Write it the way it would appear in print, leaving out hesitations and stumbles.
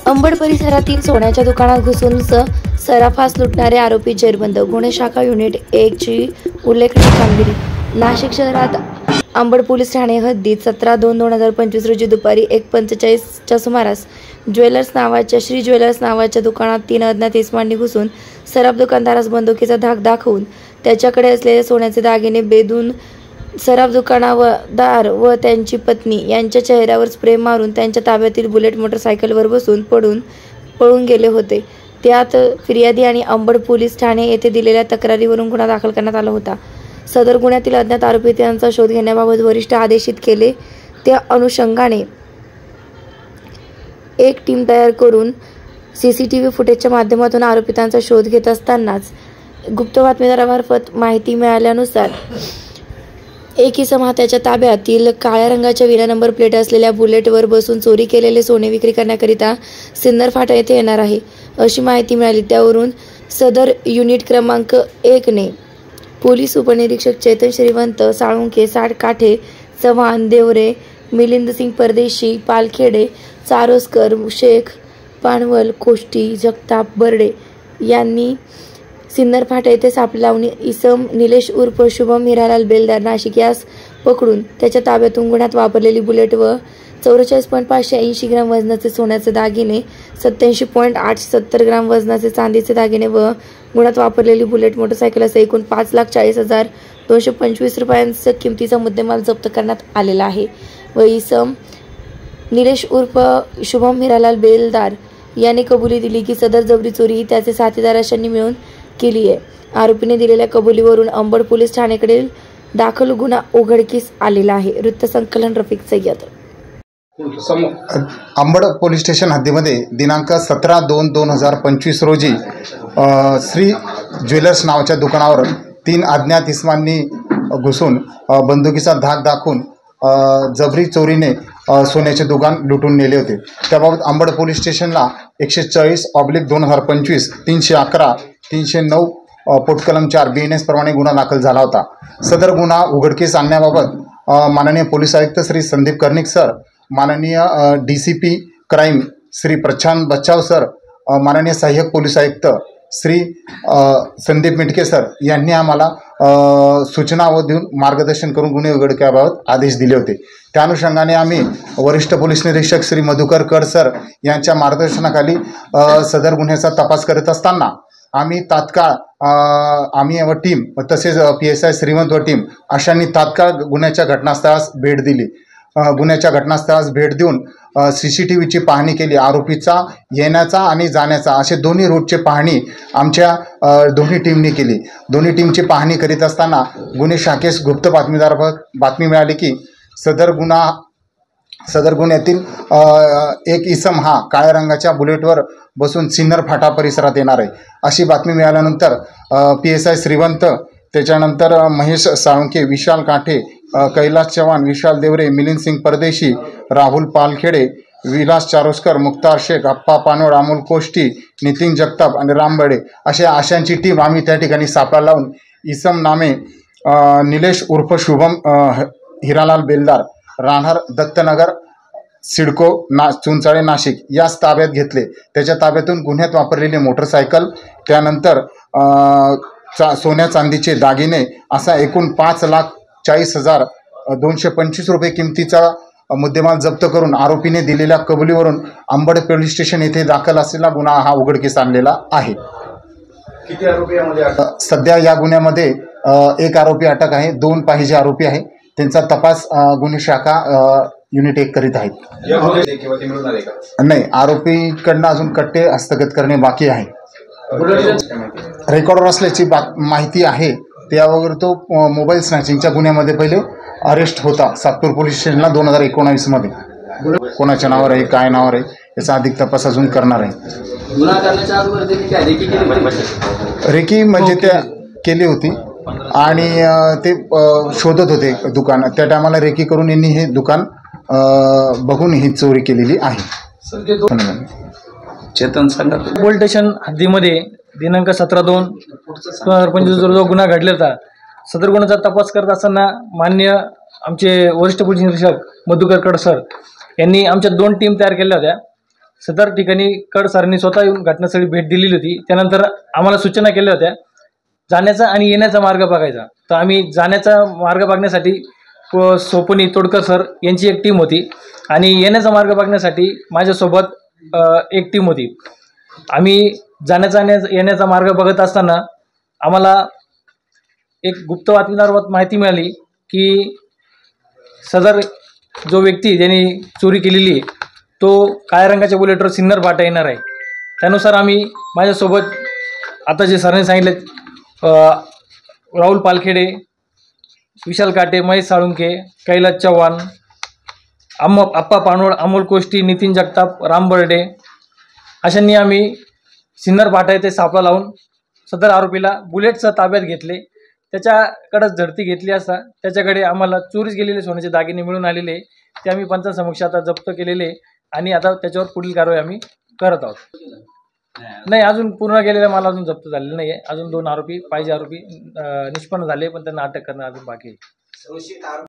अंबड परिसरातील सोन्याच्या दुकानात घुसून सराफास लुटणारे आरोपी जेरबंद. गुन्हे शाखा युनिट 1 ची उल्लेखनीय कामगिरी. नाशिक शहरात अंबड पोलीस ठाणे हद्दीत 17/2/2025 रोजी दुपारी 1:45च्या सुमारास श्री ज्वेलर्स नावाच्या दुकानात 3 अज्ञात इसमांनी घुसून सराफ दुकानदारास बंदुकीचा धाक दाखवून त्याच्याकडे असलेले सोन्याचे दागिने बेदून सराफ दुकानदार व त्यांची पत्नी यांच्या चेहऱ्यावर स्प्रे मारून त्यांच्या ताब्यातील बुलेट मोटरसायकलवर बसून पळून गेले होते. त्यात फिर्यादी आणि अंबड पोलीस ठाणे येथे दिलेल्या तक्रारीवरून गुन्हा दाखल करण्यात आला होता. सदर गुन्ह्यातील अज्ञात आरोपींचा शोध घेण्याबाबत वरिष्ठ आदेशित केले. त्या अनुषंगाने एक टीम तयार करून CCTV फुटेजच्या माध्यमातून आरोपींचा शोध घेत असतानाच गुप्त बातमीदारामार्फत माहिती मिळाल्यानुसार एक इसम हा त्याच्या ताब्यातील काळ्या रंगाच्या विना नंबर प्लेट असलेल्या बुलेटवर बसून चोरी केलेले सोने विक्री करण्याकरिता सिन्नर फाटा येथे येणार आहे अशी माहिती मिळाली. त्यावरून सदर युनिट क्रमांक 1 ने पोलीस उपनिरीक्षक चेतन श्रीवंत साळुंके, काठे, चव्हाण, देवरे, मिलिंद सिंग परदेशी, पालखेडे, चारोस्कर, शेख, पानवल, कोष्टी, जगताप, बर्डे यांनी सिन्नर फाटा येथे सापळा लावून इसम निलेश उर्फ शुभम हिरालाल बेलदार नाशिक यास पकडून त्याच्या ताब्यातून गुन्ह्यात वापरलेली बुलेट व 44.580 ग्राम वजनाचे सोन्याचे दागिने, 87.870 ग्राम वजनाचे चांदीचे दागिने व गुन्ह्यात वापरलेली बुलेट मोटरसायकल असे एकूण 5,40,225 रुपयांचा किमतीचा मुद्देमाल जप्त करण्यात आलेला आहे. व इसम निलेश उर्फ शुभम हिरालाल बेलदार याने कबुली दिली की सदर जबरी चोरी ही त्याचे साथीदार अशांनी मिळून केली आहे. आरोपीने दिलेल्या कबुलीवरून अंबड पोलीस ठाण्याकडे दाखल गुन्हा उघडकीस आलेला आहे. वृत्तसंकलन रफिक सय्यद. अंबड पोलीस स्टेशन हद्दीमध्ये दिनांक 17/2/2025 रोजी श्री ज्वेलर्स नावाच्या दुकानावर 3 अज्ञात इसमांनी घुसून बंदुकीचा धाक दाखवून जबरी चोरीने सोन्याचे दुकान लुटून नेले होते. त्याबाबत अंबड पोलीस स्टेशनला 140/2025, 311, 309 पोटकलम 4 BNS प्रमाणे गुन्हा दाखल झाला होता. सदर गुन्हा उघडकीस आणण्याबाबत माननीय पोलीस आयुक्त श्री संदीप कर्णिक सर, माननीय DCP क्राईम श्री प्रशांत बच्चाव सर, माननीय सहाय्यक पोलीस आयुक्त श्री संदीप मिटके सर यांनी आम्हाला सूचना व देऊन मार्गदर्शन करून गुन्हे उघडकीबाबत आदेश दिले होते. त्या अनुषंगाने आम्ही वरिष्ठ पोलीस निरीक्षक श्री मधुकर कड सर यांच्या मार्गदर्शनाखाली सदर गुन्ह्याचा तपास करत असताना आम्ही तात्काळ आम्ही व टीम तसेच PSI श्रीवंत व टीम अशांनी तात्काळ गुन्ह्याच्या घटनास्थळास भेट दिली. गुन्ह्याच्या घटनास्थळास भेट देऊन CCTVची पाहणी केली. आरोपीचा येण्याचा आणि जाण्याचा असे दोन्ही रूटचे पाहणी आमच्या दोन्ही टीमनी केली. दोन्ही टीमची पाहणी करीत असताना गुन्हे शाखेस गुप्त बातमी मिळाली की सदर गुन्ह्यातील एक इसम हा काळ्या रंगाच्या बुलेटवर बसून सिन्नर फाटा परिसरात येणार आहे अशी बातमी मिळाल्यानंतर PSI श्रीवंत, त्याच्यानंतर महेश साळुंके, विशाल काठे, कैलास चव्हाण, विशाल देवरे, मिलिंद सिंग परदेशी, राहुल पालखेडे, विलास चारोस्कर, मुक्तार शेख, अप्पा पानोड, अमोल कोष्टी, नितीन जगताप आणि रामबडे अशांची टीम आम्ही त्या ठिकाणी सापळा लावून इसम नामे निलेश उर्फ शुभम हिरालाल बेलदार, राहणार दत्तनगर, सिडको चुंचाळे नाशिक यास ताब्यात घेतले. त्याच्या ताब्यातून गुन्ह्यात वापरलेली मोटरसायकल, त्यानंतर सोन्या चांदीचे दागिने असा एकूण 5,40,225 रुपये किमतीचा मुद्देमाल जप्त करून आरोपीने दिलेल्या कबुलीवरून अंबड पोलीस स्टेशन येथे दाखल असलेला गुन्हा हा उघडकीस आणलेला आहे. किती आरोपी यामध्ये? सध्या या गुन्ह्यामध्ये एक आरोपी अटक आहे, 2 पाहिजे आरोपी आहे. त्यांचा तपास गुन्हे शाखा युनिट 1 करीत आहेत. नाही, आरोपीकडनं अजून कट्टे हस्तगत करणे बाकी आहे. रेकॉर्डर असल्याची माहिती आहे. त्यावर तो मोबाईल स्नॅचिंगच्या गुन्ह्यामध्ये पहिले अरेस्ट होता सातपूर पोलीस स्टेशनला 2019 मध्ये. कोणाच्या नावावर आहे, काय नावावर आहे याचा अधिक तपास अजून करणार आहे. रेकी म्हणजे त्या केली होती आणि ते शोधत होते दुकान. त्या टायमाला रेकी करून यांनी हे दुकान बघून ही चोरी केलेली आहे. चेतन सांगा. पोलीस स्टेशन हद्दीमध्ये दिनांक 17/2/2025 जो गुन्हा घडला होता, सदर गुन्ह्याचा तपास करत असताना माननीय आमचे वरिष्ठ पोलीस निरीक्षक मधुकर कड सर यांनी आमच्या 2 टीम तयार केल्या होत्या. सदर ठिकाणी कड सरांनी स्वतः येऊन घटनास्थळी भेट दिलेली होती. त्यानंतर आम्हाला सूचना केल्या होत्या जाण्याचा आणि येण्याचा मार्ग बघायचा. तर आम्ही जाण्याचा मार्ग बघण्यासाठी सोपनी तोडकर सर यांची एक टीम होती आणि येण्याचा मार्ग बघण्यासाठी माझ्यासोबत एक टीम होती. आम्ही जाण्याचा आणि येण्याचा मार्ग बघत असताना आम्हाला एक गुप्त बातमीदारावर माहिती मिळाली की सदर जो व्यक्ती ज्यांनी चोरी केलेली आहे तो काळ्या रंगाच्या बुलेटवर सिन्नर फाटा येणार आहे. त्यानुसार आम्ही माझ्यासोबत आता जे सरांनी सांगितले राहुल पालखेडे, विशाल काटे, महेश साळुंखे, कैलास चव्हाण, आप्पा पानोळ, अमोल कोष्टी, नितीन जगताप, राम बर्डे अशांनी आम्ही सिन्नर फाटा येथे सापळा लावून सदर आरोपीला बुलेटसह ताब्यात घेतले. त्याच्याकडे झडती घेतली असता त्याच्याकडे आम्हाला चोरीस गेलेले सोन्याचे दागिने मिळून आलेले ते आम्ही पंचासमक्ष आता जप्त केलेले आणि आता त्याच्यावर पुढील कारवाई आम्ही करत आहोत. नाही, अजून पूर्ण केलेला माल अजून जप्त झालेला नाही आहे. अजून 2 आरोपी पाहिजे आरोपी निष्पन्न झाले पण त्यांना अटक करणं अजून बाकी आहे.